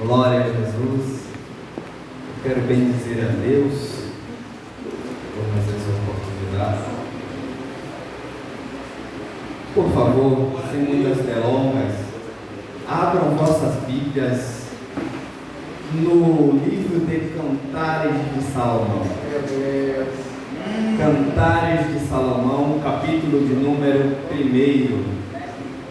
Glória a Jesus. Eu quero bendizer a Deus por mais essa oportunidade. Por favor, sem muitas delongas, abram vossas Bíblias no livro de Cantares de Salomão. Cantares de Salomão, capítulo de número 1.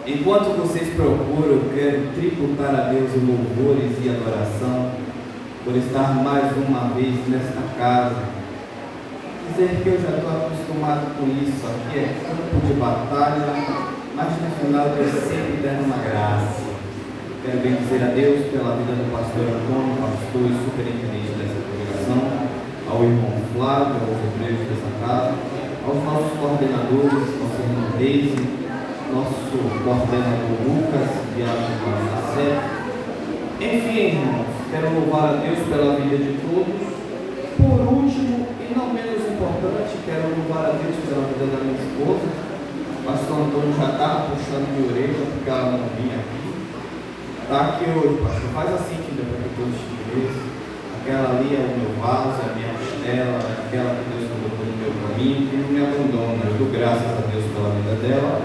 Enquanto vocês procuram, eu quero tributar a Deus em louvores e adoração por estar mais uma vez nesta casa. Dizer que eu já estou acostumado com isso. Aqui é campo de batalha, mas no final Deus sempre dando uma graça. Quero bendizer a Deus pela vida do pastor Antônio, pastor e superintendente dessa congregação, ao irmão Flávio, aos obreiros dessa casa, aos nossos coordenadores, nosso irmão Deise, nosso coordenador Lucas, viagem para a Sé. Enfim, irmãos, quero louvar a Deus pela vida de todos. Por último, e não menos importante, quero louvar a Deus pela vida da minha esposa. O pastor Antônio já estava puxando minha orelha porque ela não vinha aqui. Está aqui hoje, pastor. Faz assim, filha, para que todos te vejam. Aquela ali é o meu vaso, é a minha costela, é aquela que Deus colocou no meu caminho, que não me abandona. Eu dou graças a Deus pela vida dela.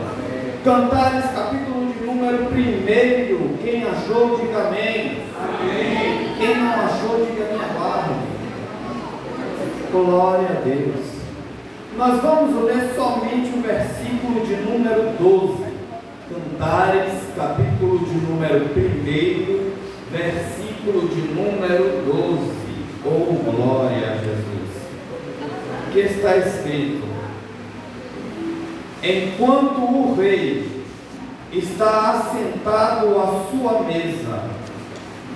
Cantares, capítulo de número 1. Quem achou, diga amém. Amém. Quem não achou, diga minha barra. Glória a Deus. Nós vamos ler somente o versículo de número 12. Cantares, capítulo de número 1, versículo de número 12. Oh, glória a Jesus. O que está escrito? Enquanto o rei está assentado à sua mesa,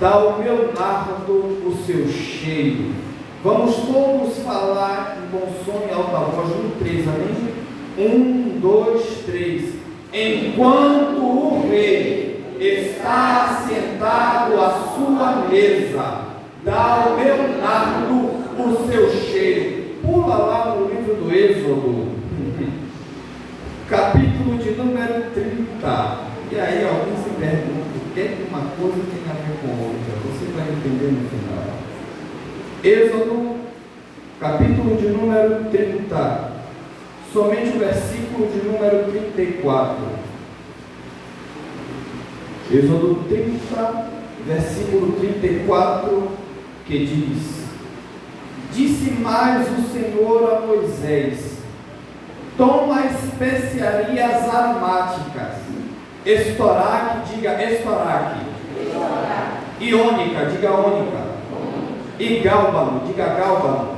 dá o meu nardo o seu cheiro. Vamos todos falar em bom som e alta voz no 3, amém? 1, 2, 3. Enquanto o rei está assentado à sua mesa, dá o meu nardo o seu cheiro. Pula lá no livro do Êxodo, capítulo de número 30. E aí alguém se pergunta o que é que uma coisa tem a ver com outra. Você vai entender no final. Êxodo, capítulo de número 30. Somente o versículo de número 34. Êxodo 30, versículo 34, que diz: Disse mais o Senhor a Moisés: toma especiarias aromáticas, estoraque, diga estoraque, iônica, diga ônica, e gálbano, diga gálbano.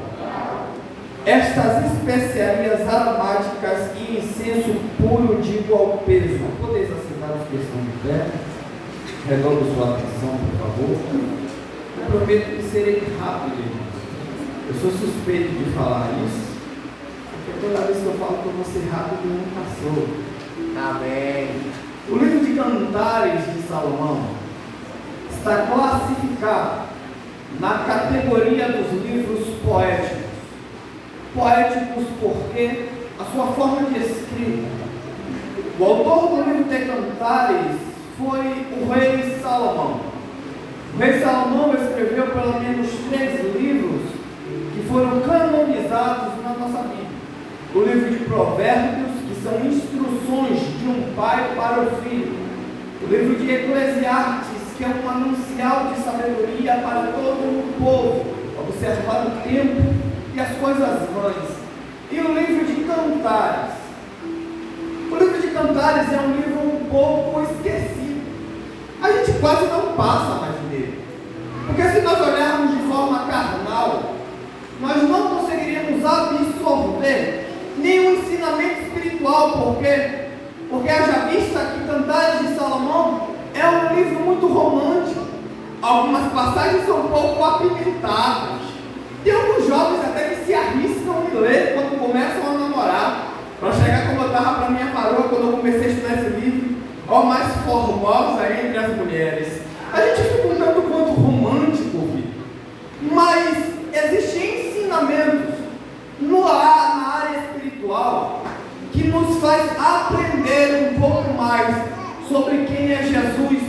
Estas especiarias aromáticas e incenso puro de igual peso. Podeis assentar os que estão de pé? Redobre sua atenção, por favor. Eu prometo que serei rápido, irmão. Eu sou suspeito de falar isso, porque toda vez que eu falo que eu vou ser rápido, não passou. Amém. O livro de Cantares de Salomão está classificado na categoria dos livros poéticos. Poéticos porque a sua forma de escrita. O autor do livro de Cantares foi o rei Salomão. O rei Salomão escreveu pelo menos 3 livros que foram canonizados na nossa Bíblia. O livro de Provérbios, que são instruções de um pai para o filho. O livro de Eclesiastes, que é um anuncial de sabedoria para todo o povo, observar o tempo e as coisas vãs. E o livro de Cantares. O livro de Cantares é um livro um pouco esquecido. A gente quase não passa mais dele. Porque se nós olharmos de forma carnal, nós não conseguiríamos absorver nenhum ensinamento espiritual. Por quê? Porque haja vista que Cantares de Salomão é um livro muito romântico. Algumas passagens são um pouco apimentadas. Tem alguns jovens até que se arriscam em ler quando começam a namorar, para chegar como eu estava para minha varoa quando eu comecei a estudar esse livro, ó, mais formosa entre as mulheres. A gente fica um tanto quanto romântico, filho. Mas existem ensinamentos na área espiritual que nos faz aprender um pouco mais sobre quem é Jesus,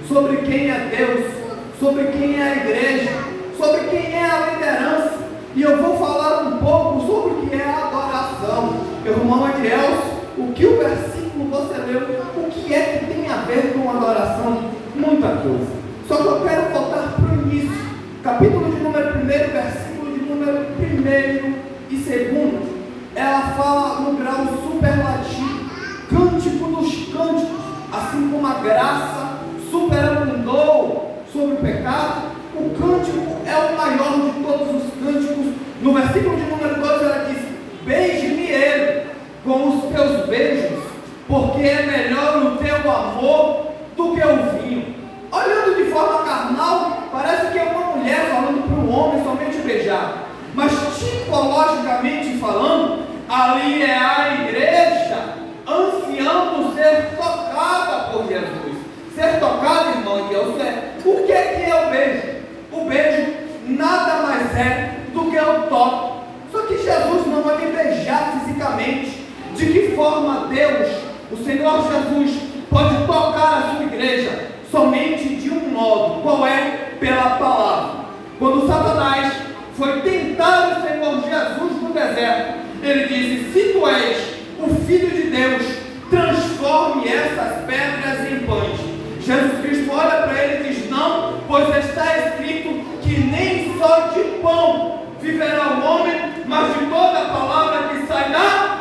sobre quem é Deus, sobre quem é a igreja, sobre quem é a liderança. E eu vou falar um pouco sobre o que é a adoração. Irmão Adielson, o que o versículo você leu, o que é que tem a ver com adoração? Muita coisa. Só que eu quero voltar para o início. Capítulo de número 1, versículo de número 1 e 2. Ela fala no grau superlativo, cântico dos cânticos. Assim como a graça superabundou sobre o pecado, o cântico é o maior de todos os cânticos. No versículo de número 2 ela diz: beije-me ele com os teus beijos, porque é melhor o teu amor do que o vinho. Olhando de forma carnal, parece que é uma mulher falando para o homem somente beijar, mas tipologicamente falando, ali é a igreja ansiando ser tocada por Jesus. Ser tocada, irmão Deus, o que é o beijo? O beijo nada mais é do que o toque. Só que Jesus não vai me beijar fisicamente. De que forma Deus, o Senhor Jesus, pode tocar a sua igreja? Somente de um modo. Qual é? Pela palavra. Quando Satanás foi tentar o Senhor Jesus no deserto, ele disse: se tu és o Filho de Deus, transforme essas pedras em pães. Jesus Cristo olha para ele e diz: não, pois está escrito que nem só de pão viverá o homem, mas de toda a palavra que sai da.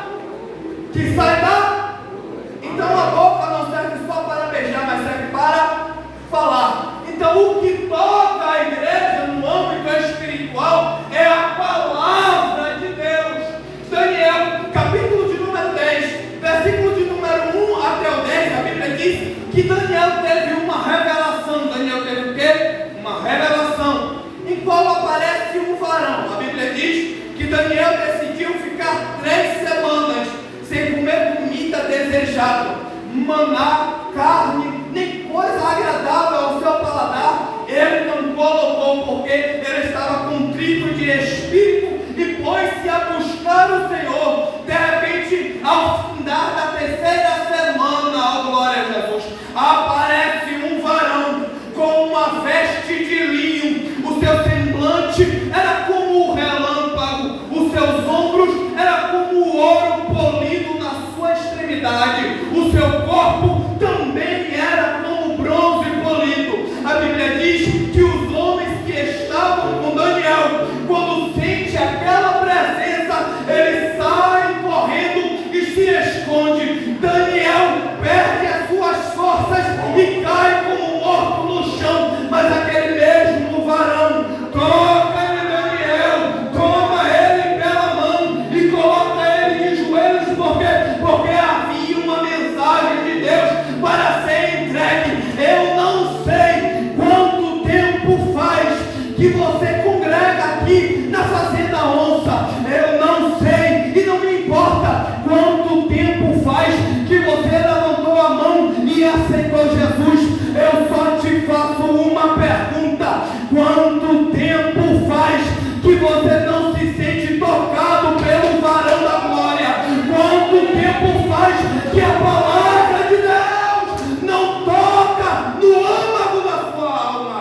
Então a boca não serve só para beijar, mas serve para falar. Então o que toca a igreja no âmbito espiritual é a palavra de Deus. Daniel, capítulo de número 10, versículo de número 1 até o 10, a Bíblia diz que Daniel teve uma revelação. Daniel teve o quê? Uma revelação, em qual aparece um varão. A Bíblia diz que Daniel decidiu ficar 3 semanas sem comer comida desejada, maná, carne, nem coisa agradável ao seu paladar. Ele não colocou, porque ele estava contrito de espírito e pôs-se a buscar o Senhor. De repente, ao findar da 3ª semana, ó glória a Jesus, aparece um varão com uma veste de linho. O seu semblante era como o relâmpago, os seus ombros era como o ouro polido na sua extremidade, o seu corpo também era como bronze polido. A Bíblia diz que os homens que estavam com Daniel, quando sente aquela presença, eles saem correndo e se esconde. Daniel perde as suas forças e cai como morto no chão, mas aquele mesmo varão toca em Daniel, toma ele pela mão e coloca ele de joelhos, porque havia uma mensagem de Deus para ser entregue. Eu não sei quanto tempo faz que você congrega aqui na Fazenda Onça. Eu não sei e não me importa quanto tempo faz que você levantou a mão e aceitou Jesus. Eu só te faço uma pergunta: quanto tempo faz que você não se sente tocado pelo varão da glória? Quanto tempo faz que a palavra de Deus não toca no âmago da sua alma?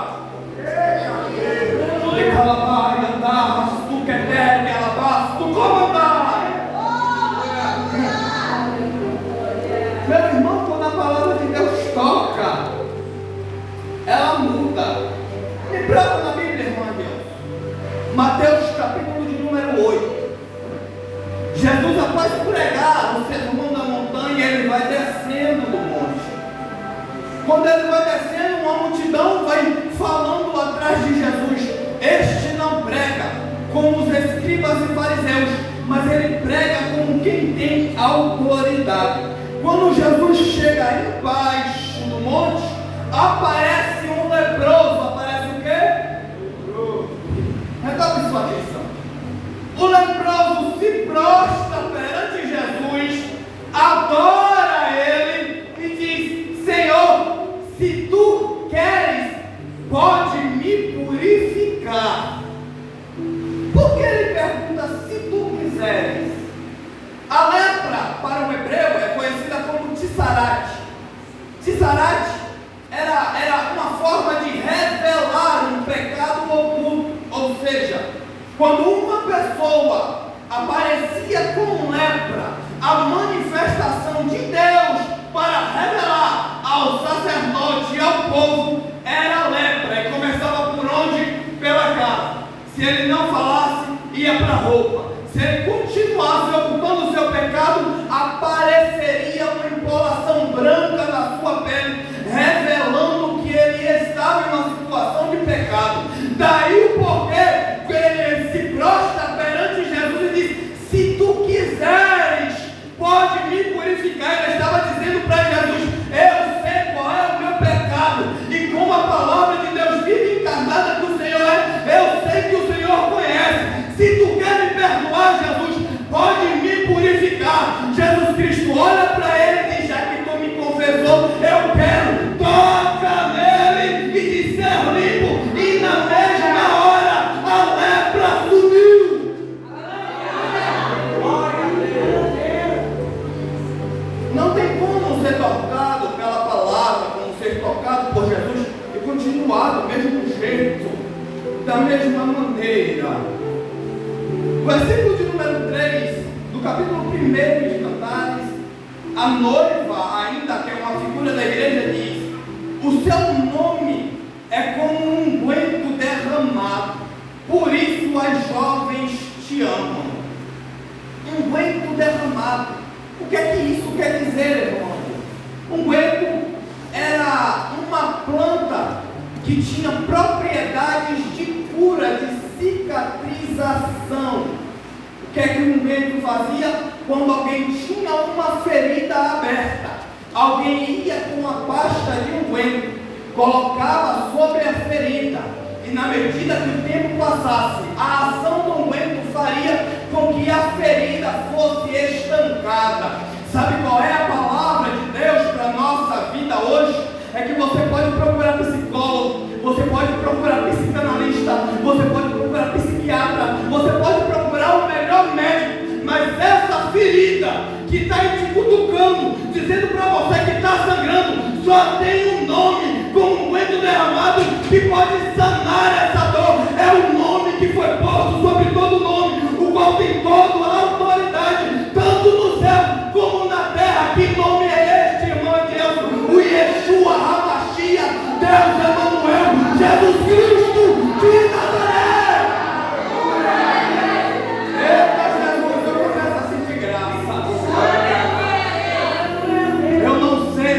Meu irmão, quando a palavra de Deus toca, ela muda. Me prova na Bíblia, irmão Deus. Mateus capítulo de número 8. Jesus, após pregar o sermão da montanha, ele vai descendo do monte. Quando ele vai descendo, uma multidão vai falando atrás de Jesus: este não prega como os escribas e fariseus, mas ele prega como quem tem autoridade. Quando Jesus chega embaixo do monte, aparece um leproso. Aparece o quê? Redobre sua atenção. O leproso se prostra perante Jesus, adora ele e diz: Senhor, se tu queres, pode me purificar. Por que ele pergunta se tu quiseres? A lepra, para o hebreu, é conhecida como tissarat. Tissarat era uma forma de revelar Quando uma pessoa aparecia com lepra, a manifestação de Deus para revelar ao sacerdote e ao povo era a lepra. E começava por onde? Pela casa. Se ele não falasse, ia para a roupa. Se ele continuasse ocupando o seu pecado, apareceria uma empolação branca na sua pele, revelando que ele estava em uma situação de pecado. Daí o porquê que ele se prostra perante Jesus e diz: se tu quiseres, pode me purificar. Ele estava dizendo para Jesus: eu sei qual é o meu pecado, e como a palavra de Deus vive encarnada que o Senhor é, eu sei que o Senhor conhece. Se tu quer me perdoar, Jesus, pode me purificar. Jesus Cristo olha para ele e diz: já que tu me confessou, eu quero, toca nele e diz: ser limpo. E na mesma hora a lepra sumiu. Não tem como ser tocado pela palavra, como ser tocado por Jesus e continuar do mesmo jeito, da mesma maneira. Versículo de número 3, do capítulo 1 de Cantares, a noiva, ainda que é uma figura da igreja, diz: o seu nome é como um unguento derramado, por isso as jovens te amam. Unguento derramado. O que é que isso quer dizer, irmão? Unguento era uma planta que tinha propriedades de cura, de cicatrização. O que é que o unguento fazia? Quando alguém tinha uma ferida aberta, alguém ia com a pasta de unguento, colocava sobre a ferida, e na medida que o tempo passasse, a ação do unguento faria com que a ferida fosse estancada. Sabe qual é a palavra de Deus para a nossa vida hoje? É que você pode procurar psicólogo, você pode procurar psicanalista, você pode procurar psiquiatra, você pode procurar o melhor médico, mas essa ferida que está te cutucando, dizendo para você que está sangrando, só tem um nome, com um unguento derramado, que pode sanar essa dor. É o nome que foi posto sobre todo nome, o qual tem toda a autoridade, tanto no céu como na terra. Que nome é este, irmão de Deus? O Yeshua HaMashiach, Deus Emanuel, Jesus Cristo de Nazaré. Eita Jesus, eu começo a sentir graça. Eu não sei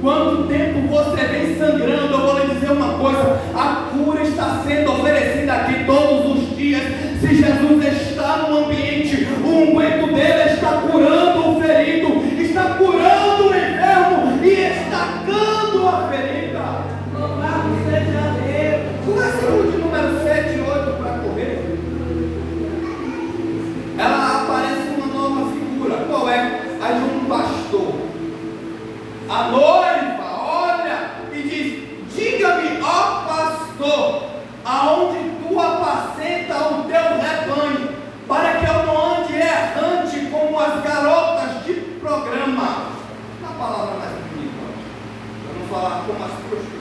quanto tempo você vem sangrando. Eu vou lhe dizer uma coisa: a cura está sendo oferecida aqui todos os dias. Se Jesus está no ambiente, o unguento dele está curando o ferido, está curando o enfermo e estacando a ferida. Louvado seja Deus. O versículo de número 7 e 8 para correr, ela aparece uma nova figura. Qual é? A de um pastor. A noiva olha e diz: diga-me, ó pastor, aonde tu apacenta o teu rebanho, para que eu não ande errante como as garotas de programa. Uma palavra mais bonita, para não falar como as prostitutas.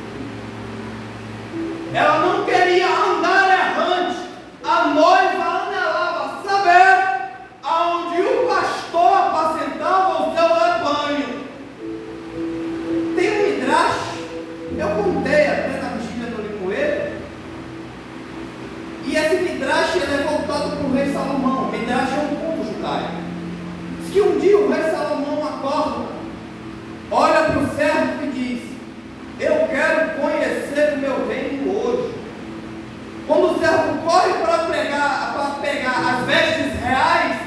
Ela não queria andar errante. A noiva anelava saber aonde o pastor apacentava o seu rebanho. Tem um midrash, eu contei até na vigília do Limoeiro, e esse midrash ele é voltado para o rei Salomão. O midrash é um conto judaico. Diz que um dia o rei Salomão acorda, olha para o servo e diz: eu quero conhecer o meu reino hoje. Quando o servo corre para pegar as vestes reais,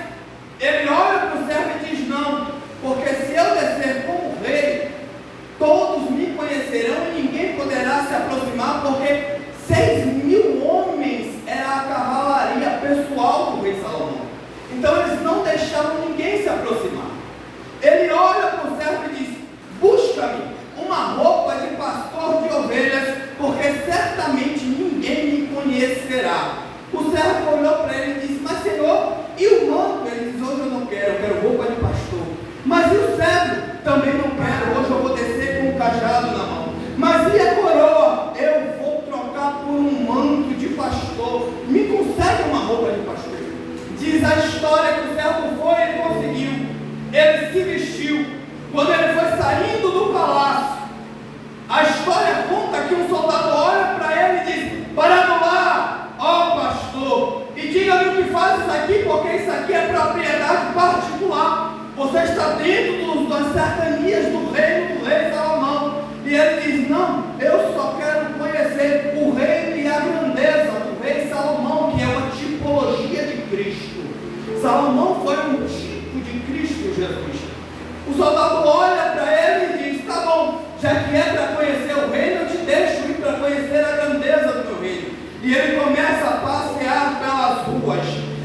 ele olha para o servo e diz: não, porque se eu descer como rei, todos me conhecerão e ninguém poderá se aproximar, porque 6.000 homens era a cavalaria pessoal do rei Salomão. Então eles não deixavam ninguém se aproximar. Ele olha para o servo e diz: busca-me uma roupa de pastor de ovelhas, porque certamente ninguém me conhecerá. O servo olhou para ele e disse: mas Senhor, e o manto? Ele diz: hoje eu não quero, eu quero roupa de pastor. Mas e o cetro? Também não quero, hoje eu vou descer com um cajado na mão. Mas e a coroa? Eu vou trocar por um manto de pastor. Me consegue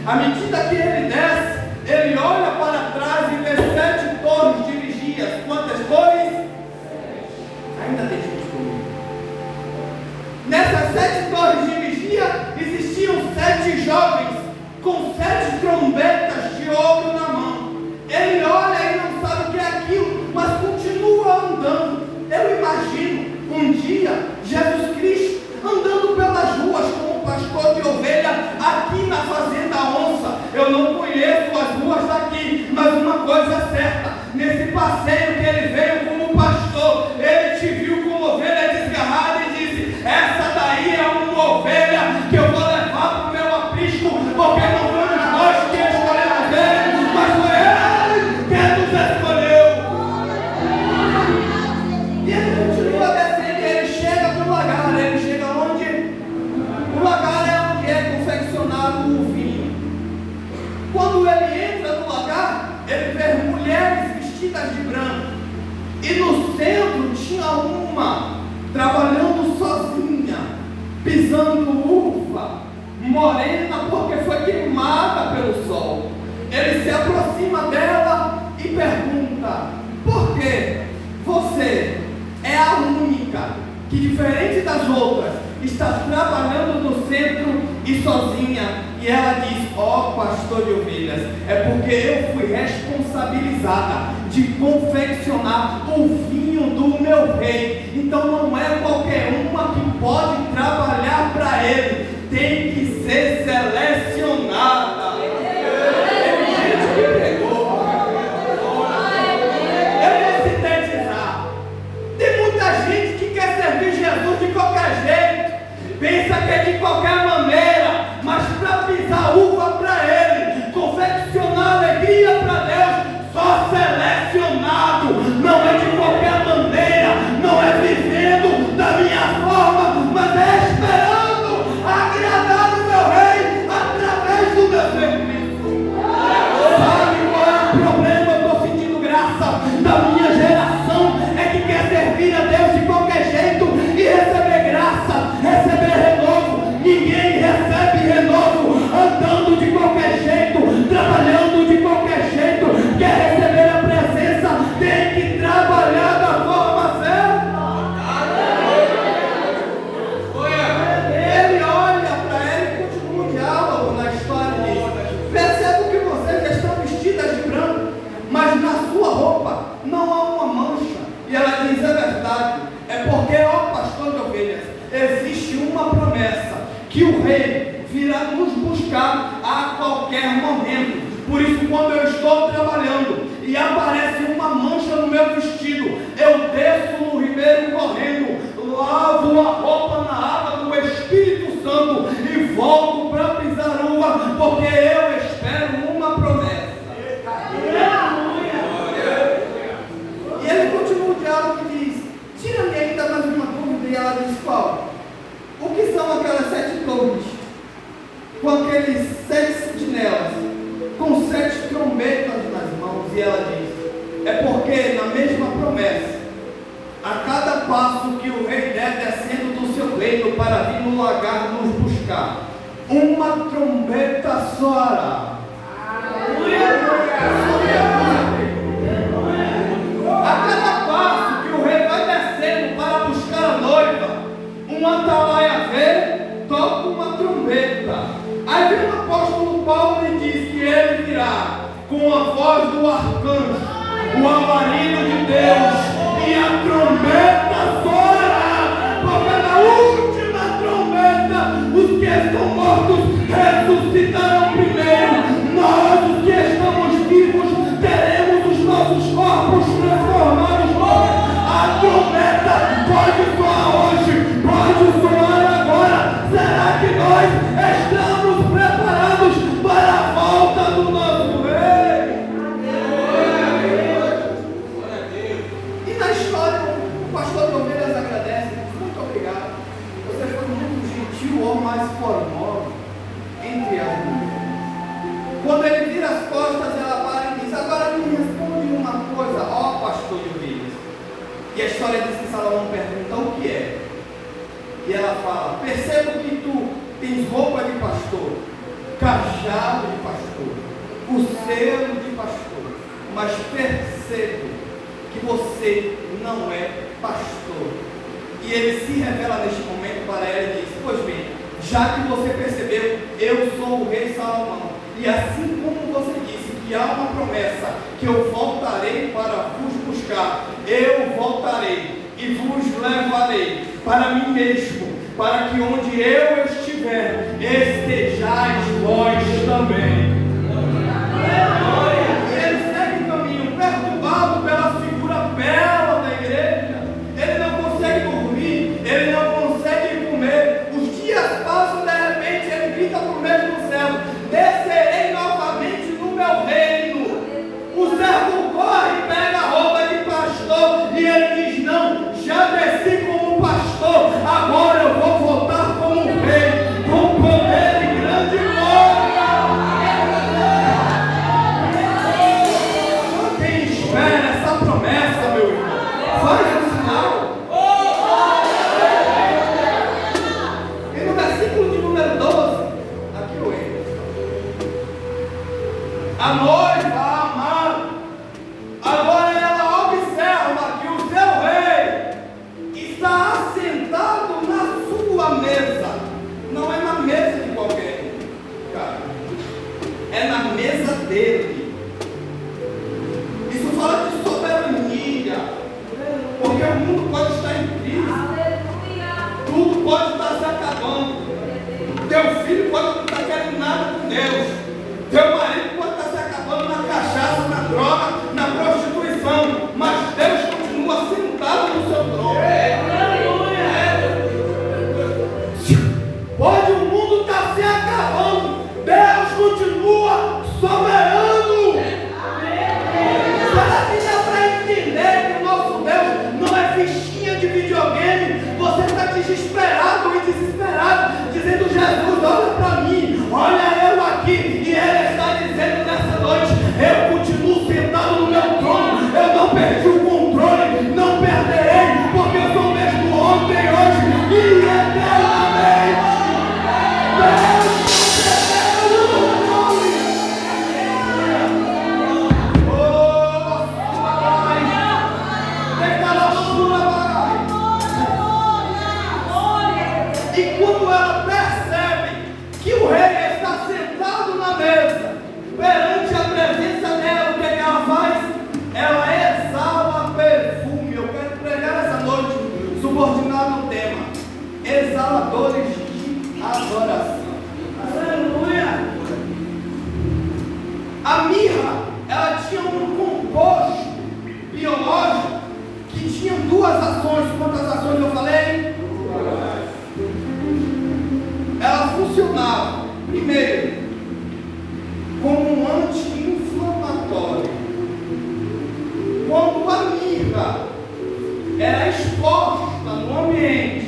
À medida que ele desce, ele olha para trás e vê 7 torres de vigias. Quantas torres? Ainda tem gente comigo. Nessas 7 torres de vigia existiam 7 jovens com 7 trombetas de ouro na mão. Ele olha e não sabe o que é aquilo, mas continua andando. Eu imagino um dia Jesus Cristo andando pelas ruas como pastor de ovelha aqui na Fazenda Onça. Eu não conheço as ruas daqui, mas uma coisa é certa: nesse passeio que ele veio como pastor, ele te viu como ovelha desgarrada e disse: essa daí é uma ovelha que eu vou levar para o meu aprisco, porque não fomos nós que escolhemos ele, mas foi ele que nos escolheu. E ele continua descendo e ele chega para o lagar. Ele chega onde? O lagar é onde é confeccionado o vinho. Quando ele entra no lagar, ele vê mulheres vestidas de branco. E no centro tinha uma trabalhando sozinha, pisando uva, morena porque foi queimada pelo sol. Ele se aproxima dela e pergunta: por que você é a única que, diferente das outras, está trabalhando no centro e sozinha? E ela diz: ó pastor de ovelhas, é porque eu fui responsabilizada de confeccionar o vinho do meu rei. Então não é qualquer uma que pode trabalhar para ele, tem que ser selecionada. Teve gente que pegou. Eu vou sintetizar. Tem muita gente que quer servir Jesus de qualquer jeito, pensa que é de qualquer maneira, mas para pisar uva para ele, confeccionar alegria para Deus, só selecionado. Não é de qualquer maneira, não é vivendo da minha forma, mas é esperando agradar o meu rei através do meu serviço. Sabe qual é o problema? Eu estou sentindo graça da minha geração, é que quer servir a Deus de qualquer jeito e receber graça, receber renovo. Ninguém recebe renovo andando de qualquer jeito, trabalhando de qualquer jeito. Quer receber a presença, tem que trabalhar da forma certa. Ele olha para ela e continua o diálogo na história e diz: percebo que vocês já estão vestidas de branco, mas na sua roupa não há uma mancha. E ela diz: é verdade, é porque, ó pastor de ovelhas, existe uma promessa que o rei virá nos buscar a qualquer momento. Por isso, quando eu estou trabalhando e aparece uma mancha no meu vestido, eu desço no ribeiro correndo, lavo a roupa na água do Espírito Santo e volto para pisar uva, porque eu espero uma promessa. E ele continua o diálogo e diz: tira-me ainda mais uma dúvida. E ela diz: qual? O que são aquelas 7 torres, com aqueles 7 sentinelas, com 7 trombetas nas mãos? E ela diz: é porque na mesma promessa, a cada passo que o rei der descendo do seu reino para vir no lagar nos buscar, uma trombeta soará. A cada passo que o rei vai descendo para buscar a noiva, um atalaia vem, toca uma trombeta. Aí vem o apóstolo Paulo e diz que ele virá com a voz do arcanjo, o alarido de Deus, e a trombeta soará, porque na última trombeta os que estão mortos ressuscitarão primeiro. Nós, os que estamos vivos, teremos os nossos corpos transformados. A trombeta pode soar hoje, pode soar agora. Será que nós estamos preparados para a volta do nosso rei? E na história, o pastor de ovelhas agradece: muito obrigado, você foi muito gentil ou mais formoso entre as mulheres. Quando ele vira as costas, ela para e diz: agora me responde uma coisa, ó pastor de ovelhas. E a história diz que Salomão pergunta: o que é? E ela fala: percebo que tu tens roupa de pastor, cajado de pastor, o selo de pastor, mas percebo que você não é pastor. E ele se revela neste momento para ela e diz: pois bem, já que você percebeu, eu sou o rei Salomão, e assim como você disse que há uma promessa que eu voltarei para vos buscar, eu voltarei e vos levarei para mim mesmo, para que onde eu estiver, estejais vós também. E ele segue o caminho, perturbado pela figura bela da igreja. Ele não consegue dormir, ele não consegue comer. Os dias passam, de repente ele grita para o mesmo céu: descerei novamente no meu reino. O servo corre e pega a roupa de pastor, e ele diz: não, já desci como pastor, agora eu vou voltar como rei, com poder e grande glória. Só quem espera essa promessa, meu irmão, faz o sinal. E no versículo de número 12, aqui eu entro. A noiva amada, agora ela observa que o seu rei está assentado na sua mesa. Não é na mesa de qualquer cara, é na mesa dele. Isso fala de soberania, porque o mundo pode estar em crise, tudo pode estar se acabando, teu filho pode não estar querendo nada com Deus, teu marido pode estar se acabando na cachaça, na droga, na prostituição, mas Deus continua sentado no seu trono. Pode o mundo estar se acabando, Deus continua soberano. Será que dá para entender que o nosso Deus não é fichinha de videogame? Você está desesperado e desesperado, dizendo: Jesus, olha para mim, olha eu aqui. E Ele está dizendo nessa noite: eu continuo sentado no meu trono, eu não perdi o controle, não perderei, porque eu sou o mesmo ontem, hoje e eternamente. E quando ela percebe que o rei está sentado na mesa, perante a presença dela, o que ela faz? Ela exala perfume. Eu quero pregar essa noite, subordinado ao tema: exaladores de adoração. Aleluia! A mirra, ela tinha um composto biológico que tinha duas ações. Quantas ações eu falei? Ela funcionava, primeiro, como um anti-inflamatório. Quando a mirra era exposta no ambiente,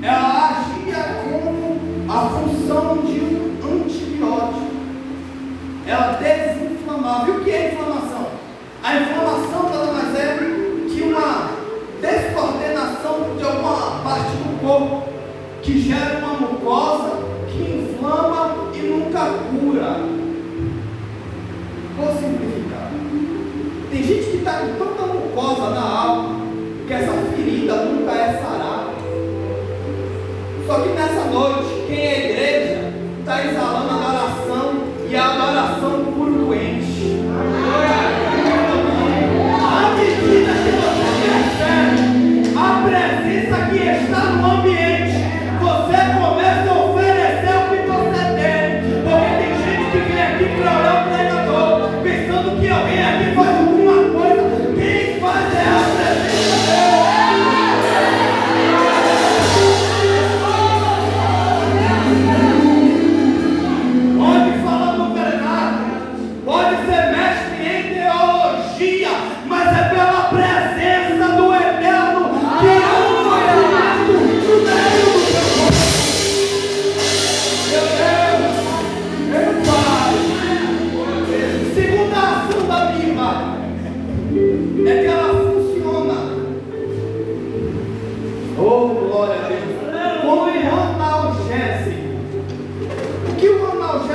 ela agia como a função de um antibiótico. Ela desinflamava. E o que é inflamação? A inflamação nada mais é que uma descoordenação de alguma parte do corpo que gera uma mucosa que inflama e nunca cura. Vou simplificar. Tem gente que está com tanta mucosa na alma que essa ferida nunca é sarada. Só que nessa noite, quem é igreja está exalando a adoração, e a adoração cura o doente. À medida que você percebe a presença que está no ambiente, você começa a oferecer o que você tem. Porque tem gente que vem aqui para orar o pregador, pensando que alguém aqui faz alguma coisa. Quem faz é a presença dele. Onde fala do Bernardo,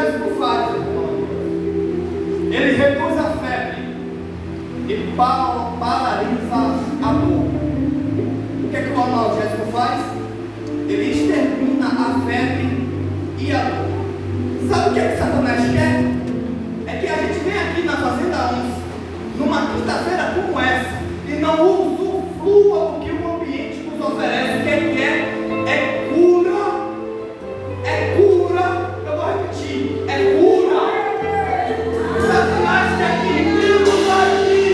analgésico faz, irmão? Ele reduz a febre e paralisa a dor. O que é que o analgésico faz? Ele extermina a febre e a dor. Sabe o que é que Satanás quer? É que a gente vem aqui na Fazenda 11, numa quinta-feira como essa, e não usufrua do que o ambiente nos oferece. O que ele quer é cura. É cura. Eu vou repetir: é cura. Satanás quer que vivamos aqui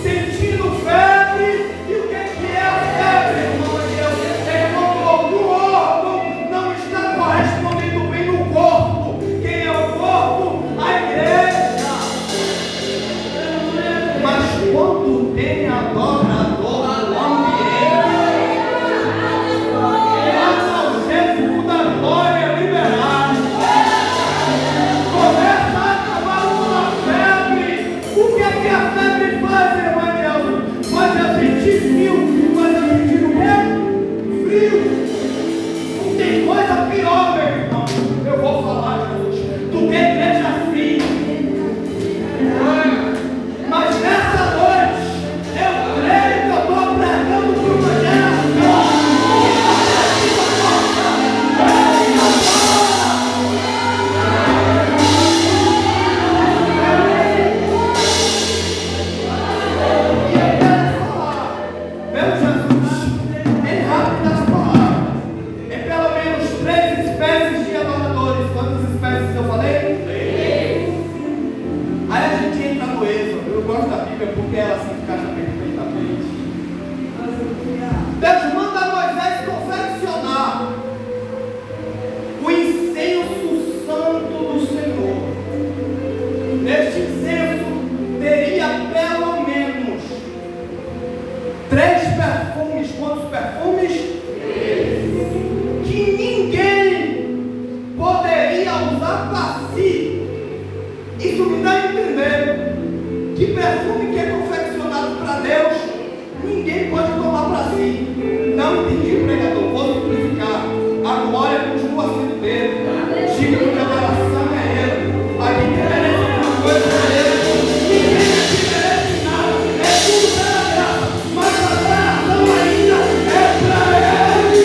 sentindo febre. E o que é a febre, irmão de Deus? É quando algum órgão não está correspondendo bem no corpo. Quem é o corpo? A igreja. Mas quando tem adorador no ambiente, analgésico da glória liberado, começa a acabar com a febre. O que é que a febre faz, irmã Deus? Faz a sentir frio, faz a sentir o quê? Frio. Não tem coisa pior, meu irmão. Eu vou falar, Jesus, do que igreja fria. Mas nessa noite, eu creio que eu estou pregando por uma geração que precisa cortar. Vem agora! E eu quero falar, meu Jesus, em rápidas palavras, em pelo menos 3 espécies de adoradores. Quantas espécies eu falei? Aí a gente entra no Êxodo. Eu gosto da Bíblia porque ela se encaixa perfeitamente. Deus manda Moisés confeccionar o incenso santo do Senhor. Este incenso teria pelo menos 3 perfumes. Quantos perfumes? Que ninguém poderia usar para si. Isso me dá a entender que perfume que é confeccionado para Deus, ninguém pode tomar para si. Não entendi, pregador, vou simplificar. A glória continua sendo dele. Digno de adoração é ele. Aqui quem merece alguma coisa é ele. Ninguém aqui merece nada. É tudo pela graça. Mas a adoração ainda é para ele.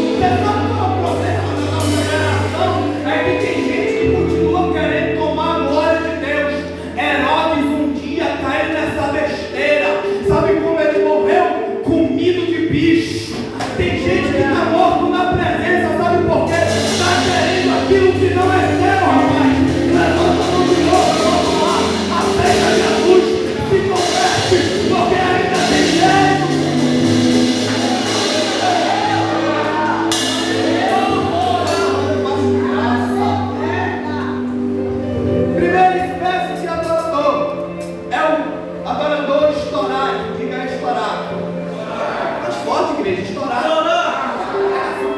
Você sabe qual é o problema da nossa geração? É que tem gente que continua querendo tomar a glória de Deus. Herodes um dia caiu nessa besteira. Sabe como ele morreu? Comido de bicho. Tem gente que está morto na presença. Sabe por quê? Está querendo aquilo que não é seu, rapaz. Levanta a mão de novo, vamos lá. Aceita Jesus, se converte, porque ainda tem jeito. Primeira espécie de adorador é o adorador estourado. Diga estourado. Mais forte, igreja, estourado. O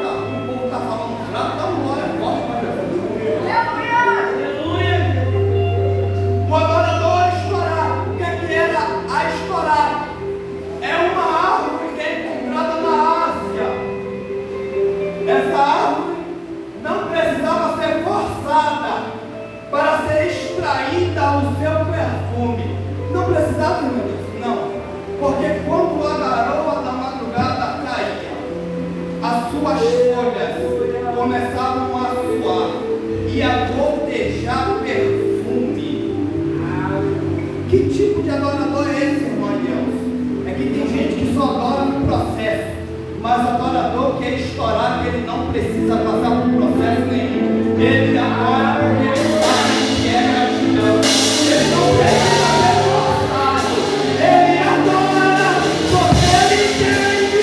povo está falando fraco, dá uma glória forte para Jesus. O adorador estourado. O que é que era a estourado? É uma árvore que é encontrada na Ásia. Essa árvore não precisava ser forçada para ser extraída o seu perfume. Não precisava, irmãos? Não. Porque quando a garoa da madrugada caía, as suas folhas começavam a suar e a gotejar perfume. Que tipo de adorador é esse, irmão Deus? É que tem gente que só adora no processo, mas adorador que é estourado, ele não precisa passar por processo nenhum. Ele adora porque ele sabe que é gratidão. Ele não precisa ser forçado. Ele adora porque ele entende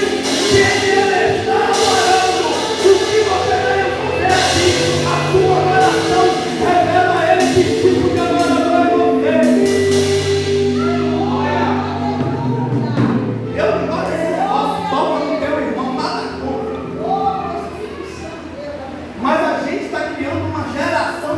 que ele está adorando. O que você veio fazer aqui, a sua adoração revela a ele que tipo de adorador é você. Eu não gosto desse negócio, toma no teu irmão, nada contra. Mas a gente está criando uma geração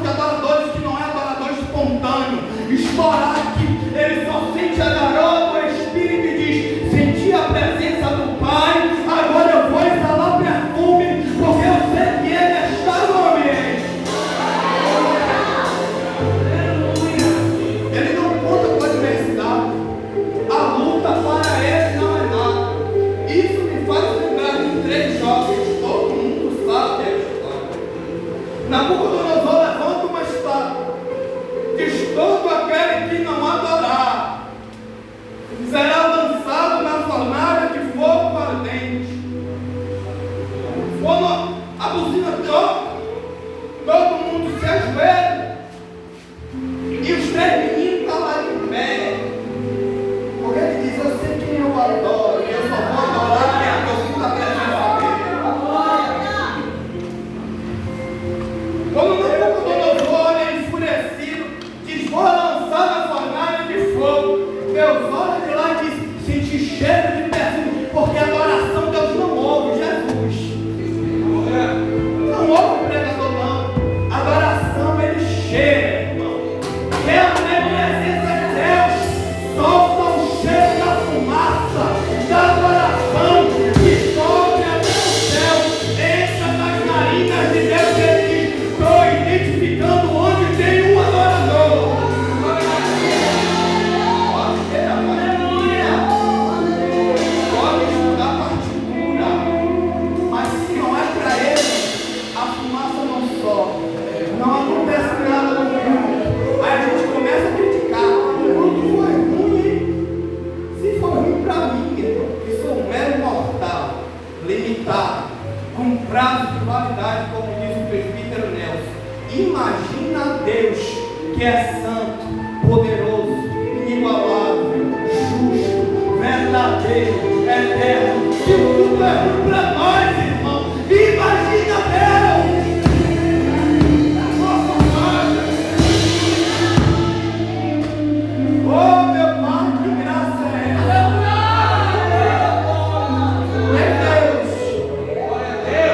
Nabucodonosor levanta uma estátua, diz: todo aquele que não adorar será lançado na fornalha de fogo ardente. Quando a buzina toca, todo mundo se ajoelha, e os 3 meninos estão lá de pé, porque ele diz: eu sei quem eu adoro, e eu só vou adorar quem a torcida presença dele. Quando Nabucodonosor olha enfurecido, diz: vou lançar na fornalha de fogo. Deus olha de lá e diz: senti cheiro de perfume, porque a adoração Deus não ouve Jesus. Não ouve o pregador, não. Adoração ele cheira, irmão. É a presença de Deus, solta o cheiro da fumaça, da adoração, que sobe até o céu, entra nas narinas de Deus. Ele diz: estou identificando onde tem um adorador. Pode estudar partitura, mas se não é para ele, a fumaça não sobe, não acontece nada no culto. Aí a gente começa a criticar: o culto foi ruim, hein? Se for ruim para mim, que sou um mero mortal, limitado, com prazo de validade, como diz o presbítero Nelson, imagina Deus, que é santo, poderoso, inigualável, justo, verdadeiro, eterno. Se o culto é ruim para nós, irmão, imagina Deus. Oh, meu Pai, que graça é essa? Meu Deus!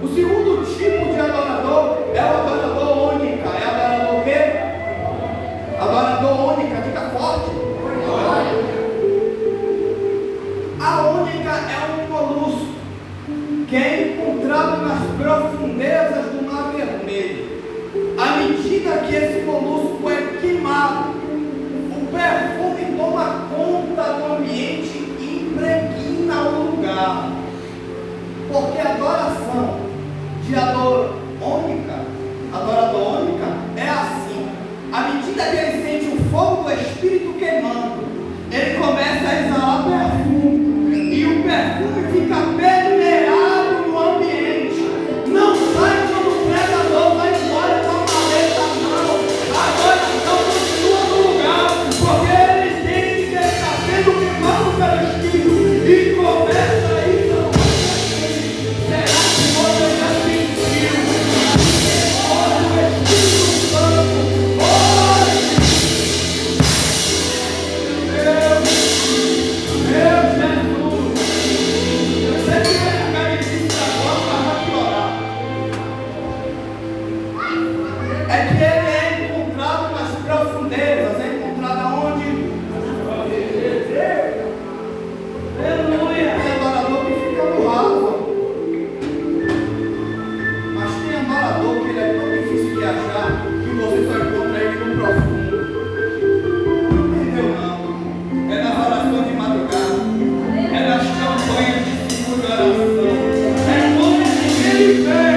O segundo tipo de adorador é o adorador única. É adorador o quê? Adorador única, diga forte. A única é um molusco que é encontrado nas profundezas do Mar Vermelho. À medida que esse molusco é queimado, o perfume toma conta do ambiente e impregna o lugar. Porque a adoração de adorador única é assim: à medida que ele sente o fogo do Espírito queimando, ele começa a exalar perfume, e o perfume fica permeado no ambiente. Não sai quando o pregador vai embora com a maleta, não. A adoração continua no lugar, porque ele sente que ele está sendo queimado pelo Espírito, e começa a exalar. Será que você já sentiu o Espírito Santo? Ore! Meu Jesus! Você que vai ficar difícil agora, vai piorar. É que ele é encontrado nas profundezas. É encontrado aonde? Aleluia! Tem adorador que fica no raso. Mas tem adorador que ele é tão difícil de achar que você só encontra ele no profundo. Entendeu não? É nas orações de madrugada. É nas campanhas de segunda oração. É quando ele vê,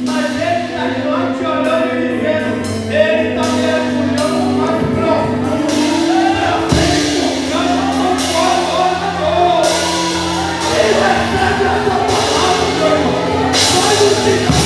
mas ele está de noite olhando e dizendo: ele está mergulhando mais profundo. Ele encontrando um adorador. Ele recebe essa palavra, meu irmão. Vai no Senhor.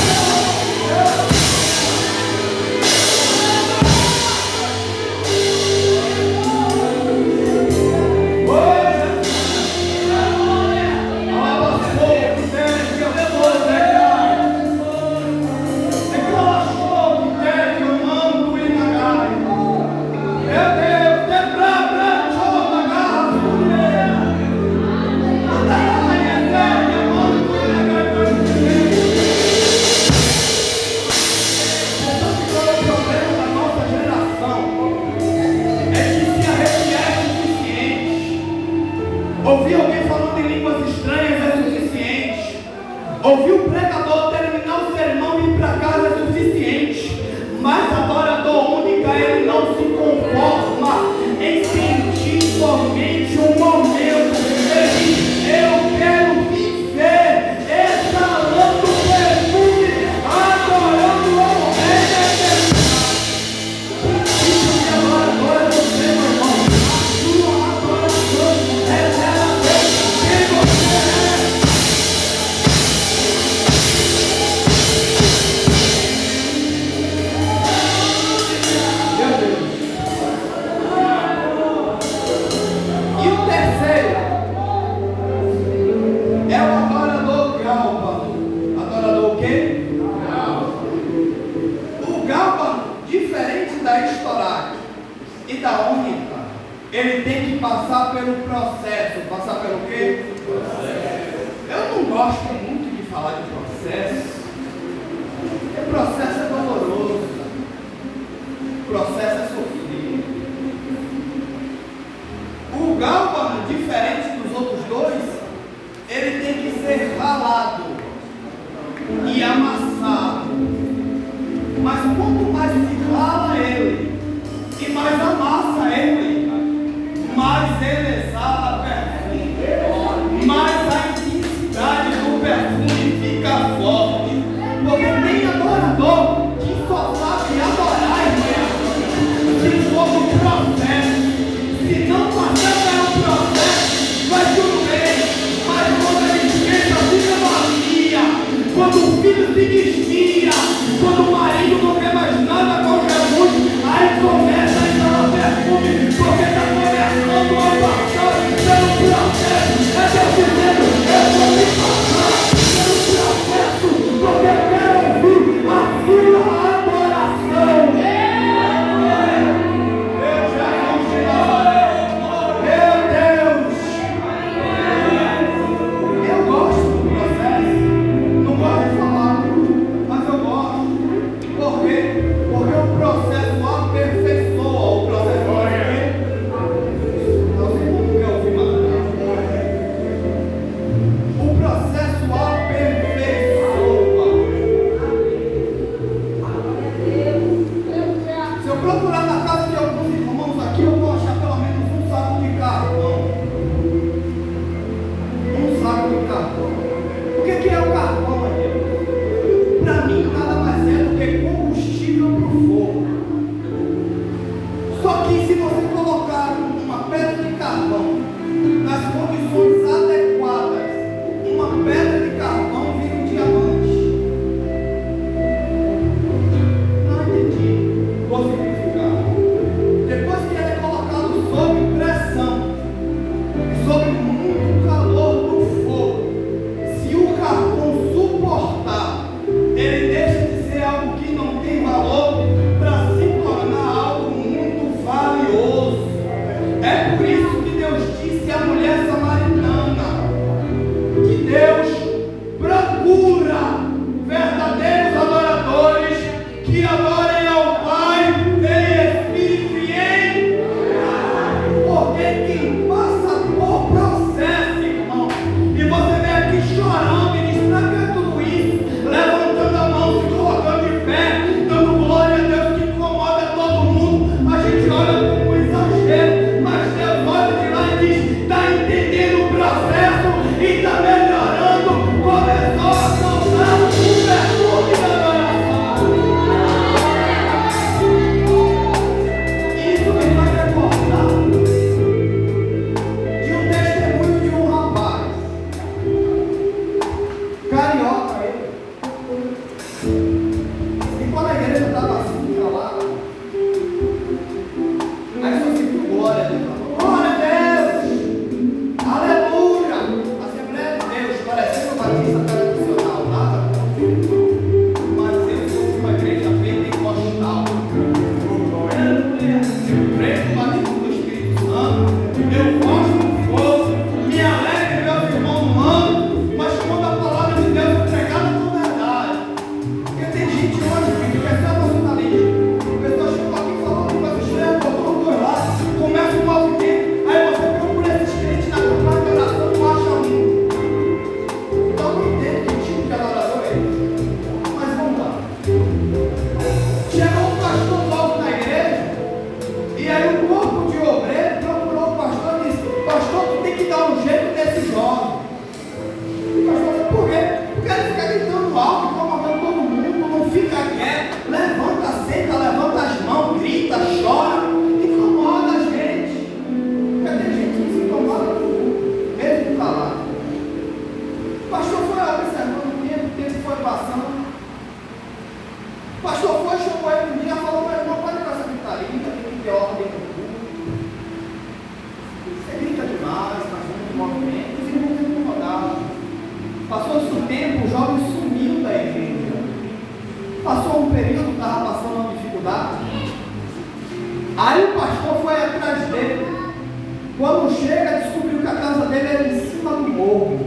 Ouvir alguém falando em línguas estranhas é suficiente. Ouvir o pregador terminar o sermão e ir para casa é suficiente. Mas adorador única, ele não se conforma em sentir somente um momento. Ele diz: eu quero viver exalando perfume, adorando ao ralado e amassado. Mas quanto mais se rala ele e mais amassa ele, mais ele exala perfume, mais a intensidade do perfume fica forte. Porque tem adorador que só sabe adorar, irmão, se for no processo. Se não passar pelo processo, vai tudo bem. Mas quando a igreja fica vazia, quando o filho se desvia, quando o marido não quer mais nada com Jesus, aí começa a exalar perfume, porque está começando a passar pelo processo. É Deus dizendo, eu vou me passar pelo processo, porque eu quero ouvir a sua adoração. Eu já não te meu Deus. Eu gosto do processo, não gosto de falar, mas eu gosto. Por quê? Porque o processo aperfeiçoa o processo. O processo aperfeiçoa. Se eu procurar na casa de alguns irmãos aqui, eu vou achar pelo menos um saco de carvão. Um saco de carvão. O que é o carvão, amigo? Para mim, nada mais é do que combustível para o fogo. Só que se você colocar uma pedra de carvão nas condições adequadas, uma pedra de carvão vira um diamante. Não entendi. Vou simplificar. Depois que ele é colocado sob pressão e sob muito calor do fogo, se o carvão suportar, ele deixa de ser algo que não tem valor para se tornar algo muito valioso. É por isso que Deus disse à mulher samaritana que Deus procura verdadeiros adoradores que adorem ao Pai em espírito e em verdade. Porque quem passa por processo, irmão, e você vem aqui chorando e diz, pra que tudo isso? Levantando a mão, se colocando de pé, dando glória a Deus, que incomoda todo mundo. A gente olha como um exagero, mas Deus olha de lá e diz, está entendendo o processo e está melhorando. Começou a soltar o perfume da adoração. Isso me faz recordar de um testemunho de um rapaz carioca ele. E quando a igreja estava assim, lá, aí só se viu glória a Deus. Glória a Deus! Aleluia! Assembleia de Deus, parecendo Batista tradicional, nada contra. Mas eu sou de uma igreja pentecostal. Eu creio no batismo do Espírito Santo. Eu gosto do fogo. Me alegro meus irmãos humanos. Mas quando a palavra de Deus é pregada com verdade. Porque tem gente hoje que quer ser emocionalista. Pessoas chegam aqui falando coisas estranhas, botam dois lá, começa um movimento, aí você procura esses crentes na campanha de oração, não acha um. Então não entendo que tipo de adorador é esse. Mas vamos lá. Chegou um pastor novo na igreja, e aí o corpo de obreiro procurou o pastor e disse, pastor, tu tem que dar um jeito desse jovem. E o pastor disse, por quê? Porque ele fica gritando alto, incomodando todo mundo, não fica quieto, levanta, senta, levanta as mãos, grita, chora, incomoda a gente. Porque tem gente que se incomoda com tudo, mesmo calado. O pastor foi observando o tempo foi passando. O pastor foi, chamou ele um dia, falou para ele, não pode com essa gritaria, tem que ter ordem no culto. Você grita demais, faz muito movimento, os irmãos estão incomodados. Passou-se um tempo, o jovem sumiu da igreja. Passou um período, estava passando uma dificuldade. Aí o pastor foi atrás dele. Quando chega, descobriu que a casa dele era em cima do morro.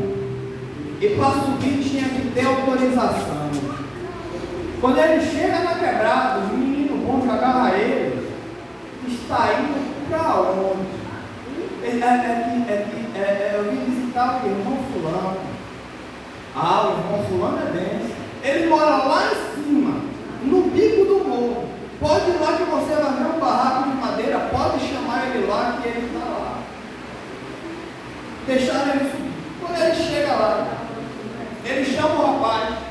E para subir tinha que ter autorização. Quando ele chega na quebrada, os meninos bons que agarram ele, está indo para onde? Eu vim visitar o irmão fulano. Ah, o irmão fulano é benção. Ele mora lá em cima, no bico do morro. Pode ir lá que você vai ver um barraco de madeira, pode chamar ele lá que ele está lá. Deixaram ele subir. Quando ele chega lá, ele chama o rapaz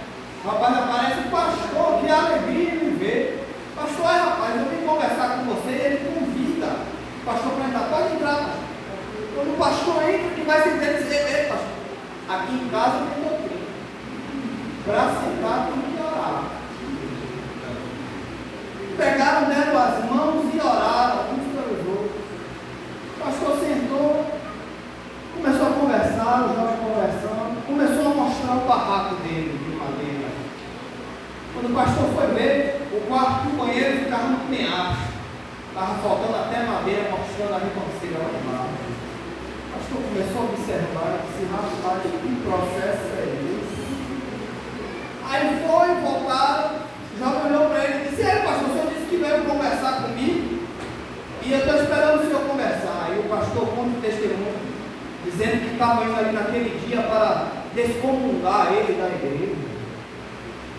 aparece, pastor, que alegria me ver. Pastor, rapaz, eu vim conversar com você, ele convida o pastor para entrar, pode entrar, pastor. Quando o pastor entra, que vai sentar e dizer, pastor, aqui em casa tem doutrina. Para sentar tem que orar. Pegaram, deram as mãos e oraram uns pelos outros. O pastor sentou, começou a conversar, os jovens conversando, começou a mostrar o barraco dele de madeira. Quando o pastor foi ver, o quarto e o banheiro ficavam no penhasco. Estava faltando até madeira, mostrando a ribanceira lá embaixo. O pastor começou a observar e disse, rapaz, que processo é esse? Aí foi, voltaram, o jovem olhou para ele e disse, pastor, o senhor disse que veio conversar comigo e eu estou esperando o senhor conversar. Aí o pastor conta o testemunho, dizendo que estava indo ali naquele dia para descomungar ele da igreja.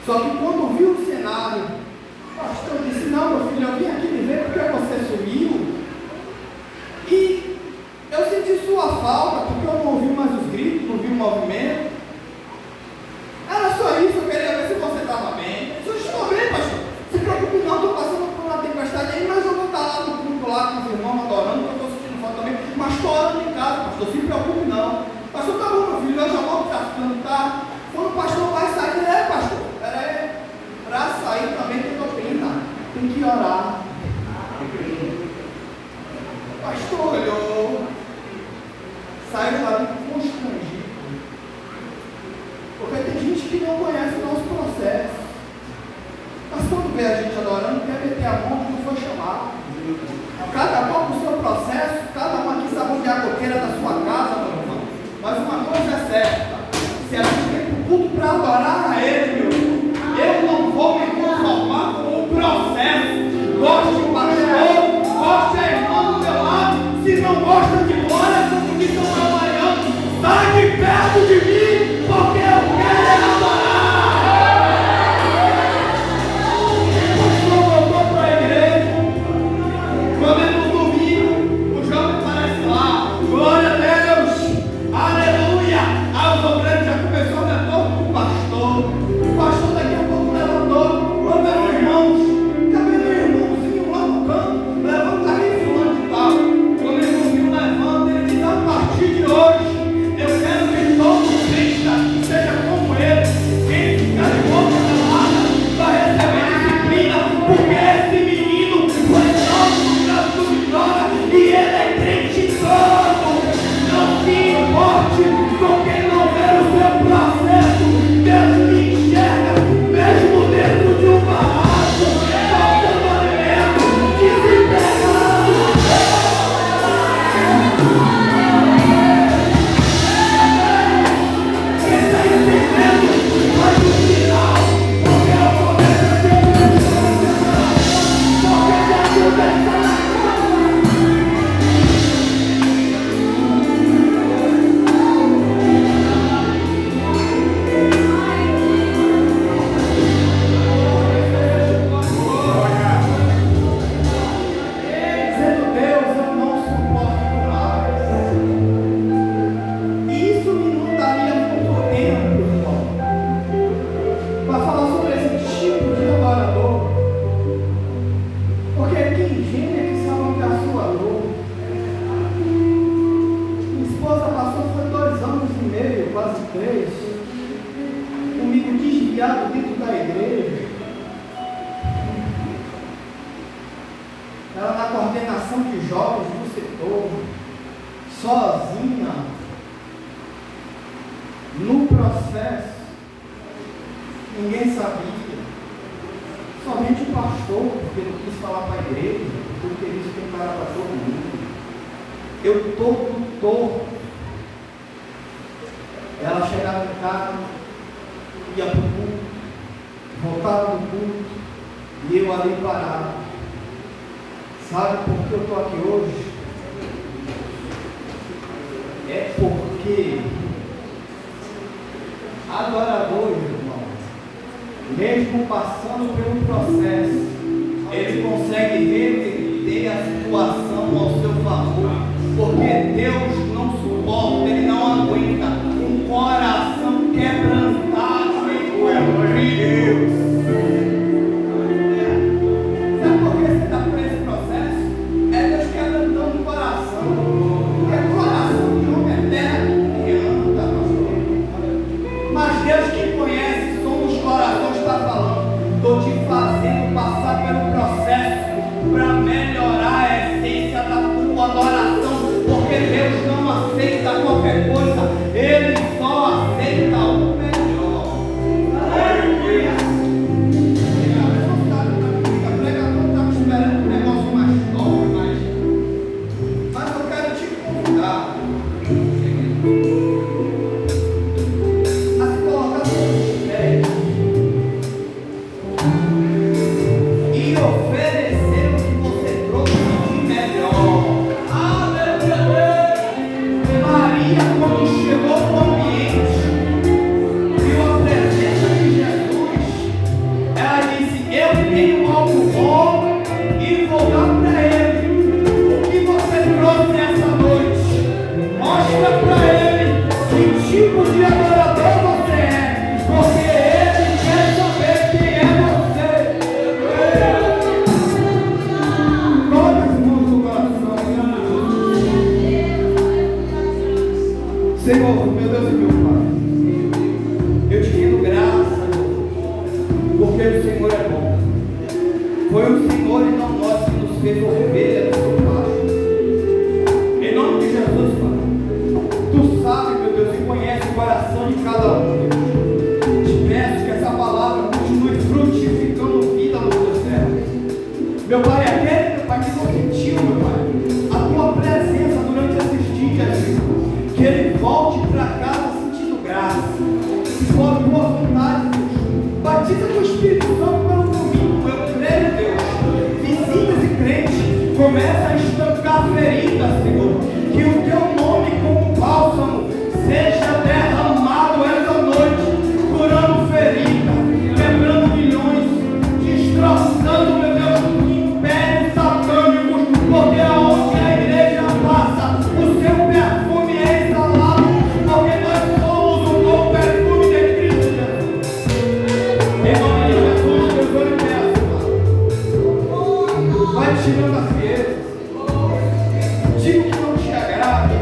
Só que quando viu o cenário, o pastor disse, não, meu filho, eu vim aqui me ver porque você sumiu. E eu senti sua falta, porque eu não ouvi mais os gritos, não vi o movimento. Era só isso, eu queria ver se você estava bem. Eu estou bem, pastor. Se preocupe não, estou passando por uma tempestade aí, mas eu vou estar lá no culto, lá com os irmãos adorando, porque eu estou sentindo falta também. Mas estou orando em casa, pastor, se preocupe não. Pastor, tá bom, meu filho, eu já volto, está ficando tarde. Quando o pastor vai sair, pastor, para sair também tem doutrina, tem que orar. O pastor olhou, saiu dali constrangido, porque tem gente que não conhece o nosso processo, mas quando vê a gente adorando, quer meter a mão que não foi chamado. Cada qual com o seu processo, cada um aqui sabe onde é a coqueira da sua casa, meu irmão. Mas uma coisa é certa, se a gente vem para o culto para adorar a Ele, meu irmão, eu não vou me conformar com o processo. Goste o pastor, goste a irmã do meu lado. Se não gosta de glória, como disse o meu marido, sai de perto de mim, porque eu quero adorar. O pastor voltou para a igreja. Quando ele no domingo, o jovem aparece lá. Glória a Deus, aleluia. Aí os obreiros já começou a dar todo com o pastor. O pastor daqui a pouco levantou. Ô meus irmãos, cadê meu irmãozinho lá no canto? Levanta aí, fulano de tal. Quando ele não viu, levanta. Ele diz, a partir de hoje, eu quero que todo crente aqui seja como ele. Quem ficar de boca calada vai receber disciplina, porque esse menino foi nosso no braço do Vitória e ele é crente todo. Não se importe com quem não vê o seu processo. Deus me enxerga mesmo dentro de um barraco, faltando alimento, desempregado. Quem está entendendo, faz o sinal, porque é o poder da gente, porque Deus está na dizendo, Deus, eu não suporto mais. Isso me inundaria muito tempo, irmão, para falar sobre esse tipo de adorador. Porque quem geme é que sabe que é a sua dor. Minha esposa passou, foi 2 anos e meio, quase 3, comigo desviado dentro da igreja. Ela na coordenação de jovens do setor, sozinha, no processo, ninguém sabia, somente o pastor, porque ele quis falar para a igreja, porque ele quis preparar para todo mundo. Eu todo torto. Ela chegava em casa, ia para o culto, voltava do culto, e eu ali parado. Sabe por que eu estou aqui hoje? É porque adorador, irmão, mesmo passando pelo processo, ele consegue reverter a situação ao seu favor, porque Deus não suporta, ele não aguenta um coração quebrantado e contrito. Sabe por que você está por esse processo? É Deus quebrantando o coração, porque o coração de homem é terra que anda, pastor. Mas Deus que conhece, som dos corações, está falando, estou te fazendo passar pelo processo para melhorar a essência da tua adoração, porque Deus não aceita qualquer coisa, Ele só aceita o melhor. Aleluia! O pregador estava esperando um negócio mais top, mas eu quero te convidar a se colocar sobre os pés e oferecer o que você trouxe de melhor. Maria, quando chegou no ambiente, viu a presença de Jesus, ela disse: eu tenho algo bom e vou dar para ele. O que você trouxe nessa noite? Mostra para ele que tipo de adorador você é, porque ele quer saber quem é você. Todas as mãos do coração, Senhor, meu Deus e meu Pai, eu te rendo graça, porque o Senhor é bom. Foi o Senhor e não nós que nos fez ovelha do seu pasto. Em nome de Jesus, Pai, Tu sabe, meu Deus, e conhece o coração de cada um. Te peço que essa palavra continue frutificando vida no teu servo. Meu Pai, aquele, meu Pai, que não sentiu, meu Pai, a Tua presença durante esses dias, Senhor, que ele volte para casa sentindo graça, se for a tua vontade, Deus. Batiza com o Espírito Santo pelo domingo, eu creio, Deus. Visitas e crentes, começa a estancar feridas, Senhor. Que o teu nome, como bálsamo, seja derramado essa noite, curando feridas, quebrando milhões, destroçando, meu Deus, impérios satânicos, porque aonde a igreja passa, o seu perfume é exalado, porque nós somos o bom perfume de Cristo Jesus. Em nome de Jesus, Deus, eu lhe peço, Pai. Vai tirando as riquezas, diga o que não te agrada,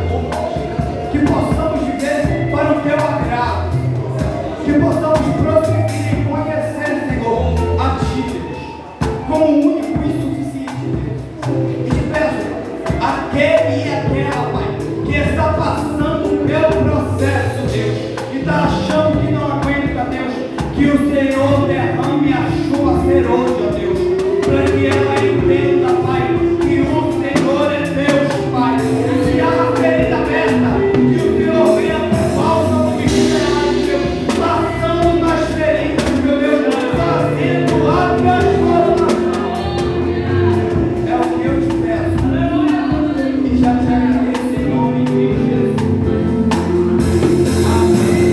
que possamos viver para o teu agrado, que possamos prosseguir e conhecer, Senhor, a Ti, Deus, como o único e suficiente Deus. E te peço, aquele e aquela, Pai, que está passando pelo processo, Deus, e está achando que não aguenta, Deus, que o Senhor derrame a chuva serôdia, Deus, para que ela entenda, Pai, que o Senhor é Deus, Pai. Se há a ferida aberta, que o Senhor venha com bálsamo de cuidado, Deus, passando nas feridas, meu Deus, fazendo a transformação. É o que eu te peço, e já te agradeço em nome de Jesus. Amém.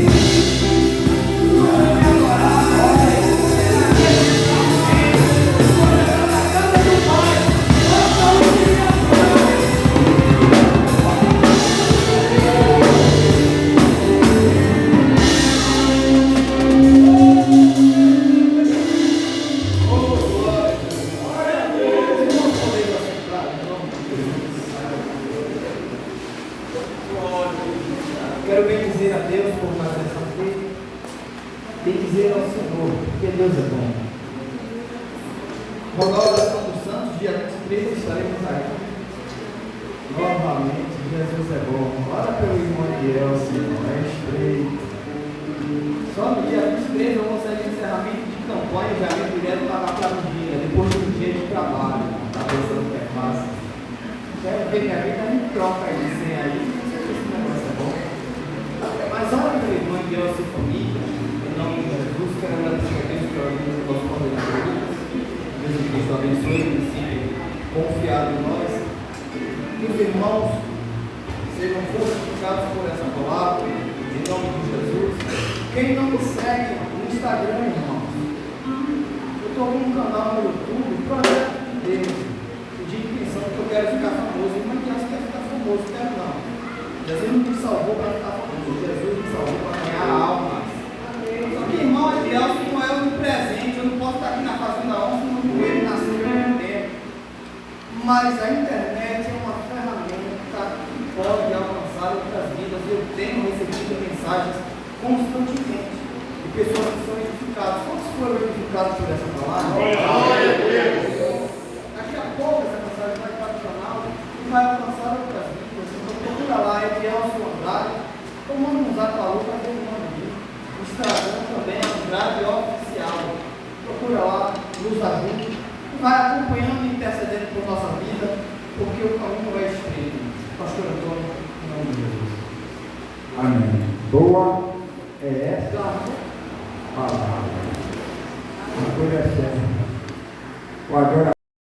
Vamos adorar, quero bem dizer a Deus por mais essa feita, bem dizer ao Senhor, porque Deus é bom. Rogar a oração dos santos, dia 23 estaremos aqui. Novamente, Jesus é bom. Ora pelo irmão Ariel, Senhor, é estreito. Só no dia 23 eu vou sair de encerramento de campanha, já vem direto lá na Praia, depois de um dia de trabalho. Está pensando que é fácil. Quero ver minha vida, a gente troca aí de senha aí, não sei se esse negócio é bom. Mas ora pelo irmão Ariel e sua família, em nome de Jesus, quero agradecer a Deus pela vida do nosso coordenador. Jesus Cristo abençoe e ensine, confiado em nós. Que os irmãos sejam fortificados por essa palavra, em nome de Jesus. Quem não me segue no Instagram, irmãos, eu estou com um canal no YouTube, Projeto de Deus. Eu digo pensando que eu quero ficar famoso. E não quer ficar famoso, quero não. Jesus não me salvou para ficar famoso. Jesus me salvou para ganhar almas. Só que, irmão, é Deus que não é o presente. Eu não posso estar aqui na Fazenda 11 no joelho, nasceu ao mesmo tempo. Mas a internet é uma ferramenta que pode alcançar outras vidas. Eu tenho recebido mensagens constantemente de pessoas que são edificadas. Quantos foram edificados por essa palavra? Glória a Deus! Daqui a pouco essa mensagem vai estar no canal e vai alcançar outras vidas. Então procura lá, é Elcio Andrade. Então manda um zap para para ver o nome dele. O Instagram também é Andrade Oficial. Procura lá, nos ajude. Vai acompanhando e intercedendo por nossa vida, porque o caminho é estreito. Pastor Antônio, em nome de Jesus. Amém. Boa é essa palavra. A coisa é certa. O agora